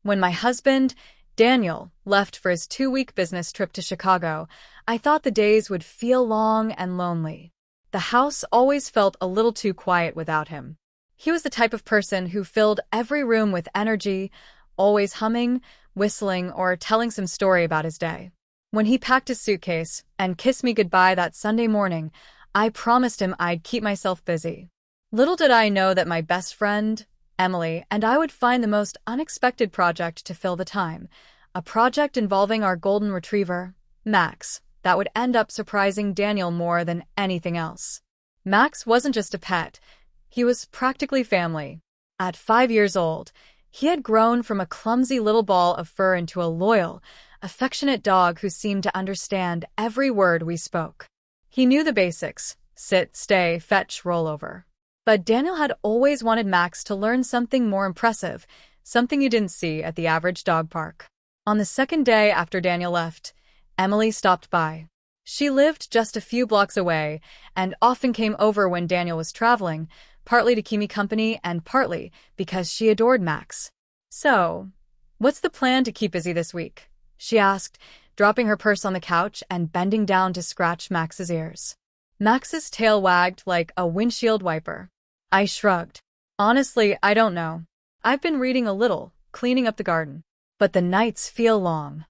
When my husband, Daniel, left for his 2-week business trip to Chicago, I thought the days would feel long and lonely. The house always felt a little too quiet without him. He was the type of person who filled every room with energy, always humming, whistling, or telling some story about his day. When he packed his suitcase and kissed me goodbye that Sunday morning, I promised him I'd keep myself busy. Little did I know that my best friend, Emily, and I would find the most unexpected project to fill the time, a project involving our golden retriever, Max, that would end up surprising Daniel more than anything else. Max wasn't just a pet, he was practically family. At 5 years old, he had grown from a clumsy little ball of fur into a loyal, affectionate dog who seemed to understand every word we spoke. He knew the basics: sit, stay, fetch, roll over. But Daniel had always wanted Max to learn something more impressive, something you didn't see at the average dog park. On the second day after Daniel left, Emily stopped by. She lived just a few blocks away and often came over when Daniel was traveling, partly to keep me company and partly because she adored Max. "So, what's the plan to keep busy this week?" she asked, dropping her purse on the couch and bending down to scratch Max's ears. Max's tail wagged like a windshield wiper. I shrugged. "Honestly, I don't know. I've been reading a little, cleaning up the garden. But the nights feel long."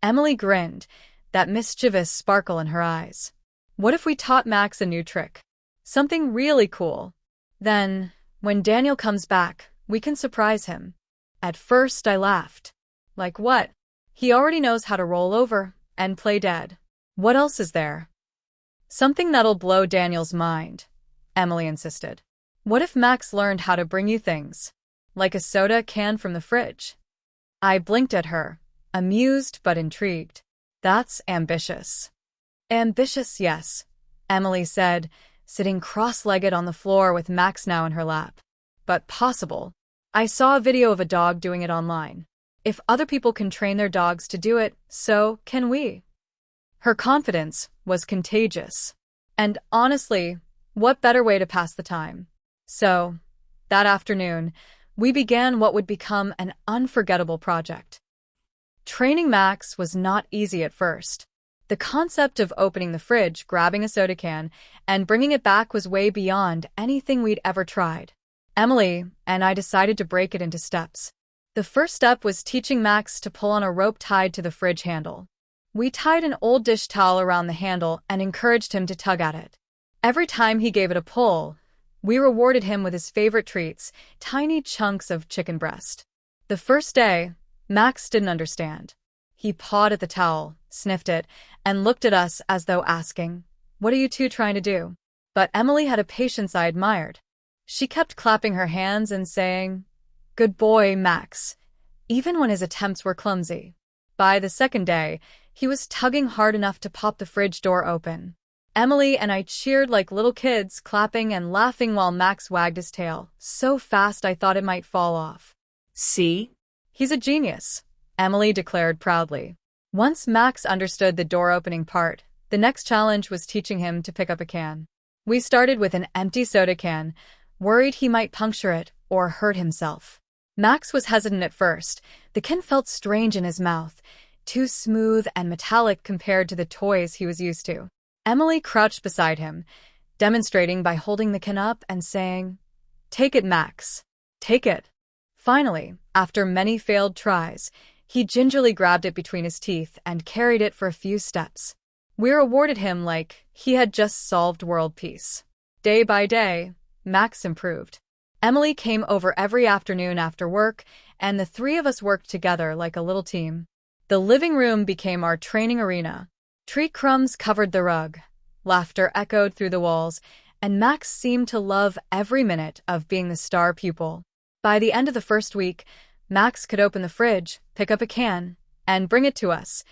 Emily grinned, that mischievous sparkle in her eyes. "What if we taught Max a new trick? Something really cool? Then, when Daniel comes back, we can surprise him." At first I laughed. "Like what?" "He already knows how to roll over and play dead. What else is there?" "Something that'll blow Daniel's mind," Emily insisted. "What if Max learned how to bring you things? Like a soda can from the fridge?" I blinked at her, amused but intrigued. "That's ambitious." "Ambitious, yes," Emily said, sitting cross-legged on the floor with Max now in her lap. "But possible. I saw a video of a dog doing it online. If other people can train their dogs to do it, so can we." Her confidence was contagious. And honestly, what better way to pass the time? So, that afternoon, we began what would become an unforgettable project. Training Max was not easy at first. The concept of opening the fridge, grabbing a soda can, and bringing it back was way beyond anything we'd ever tried. Emily and I decided to break it into steps. The first step was teaching Max to pull on a rope tied to the fridge handle. We tied an old dish towel around the handle and encouraged him to tug at it. Every time he gave it a pull, we rewarded him with his favorite treats, tiny chunks of chicken breast. The first day, Max didn't understand. He pawed at the towel, sniffed it, and looked at us as though asking, "What are you two trying to do?" But Emily had a patience I admired. She kept clapping her hands and saying, "Good boy, Max," even when his attempts were clumsy. By the second day, he was tugging hard enough to pop the fridge door open. Emily and I cheered like little kids, clapping and laughing while Max wagged his tail, so fast I thought it might fall off. "See? He's a genius," Emily declared proudly. Once Max understood the door-opening part, the next challenge was teaching him to pick up a can. We started with an empty soda can, worried he might puncture it or hurt himself. Max was hesitant at first. The can felt strange in his mouth, too smooth and metallic compared to the toys he was used to. Emily crouched beside him, demonstrating by holding the can up and saying, "Take it, Max. Take it." Finally, after many failed tries, he gingerly grabbed it between his teeth and carried it for a few steps. We rewarded him like he had just solved world peace. Day by day, Max improved. Emily came over every afternoon after work, and the three of us worked together like a little team. The living room became our training arena. Treat crumbs covered the rug, laughter echoed through the walls, and Max seemed to love every minute of being the star pupil. By the end of the first week, Max could open the fridge, pick up a can, and bring it to us,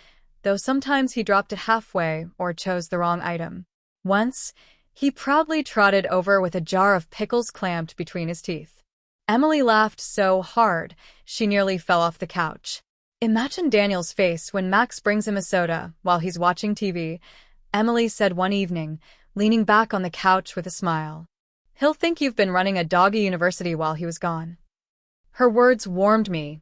though sometimes he dropped it halfway or chose the wrong item. Once, he proudly trotted over with a jar of pickles clamped between his teeth. Emily laughed so hard, she nearly fell off the couch. "Imagine Daniel's face when Max brings him a soda while he's watching TV," Emily said one evening, leaning back on the couch with a smile. "He'll think you've been running a doggy university while he was gone." Her words warmed me.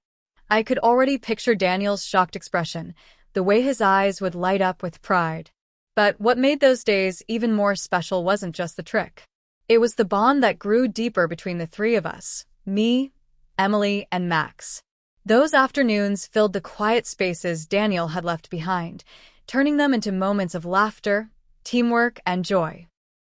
I could already picture Daniel's shocked expression, the way his eyes would light up with pride. But what made those days even more special wasn't just the trick. It was the bond that grew deeper between the three of us, me, Emily, and Max. Those afternoons filled the quiet spaces Daniel had left behind, turning them into moments of laughter, teamwork, and joy.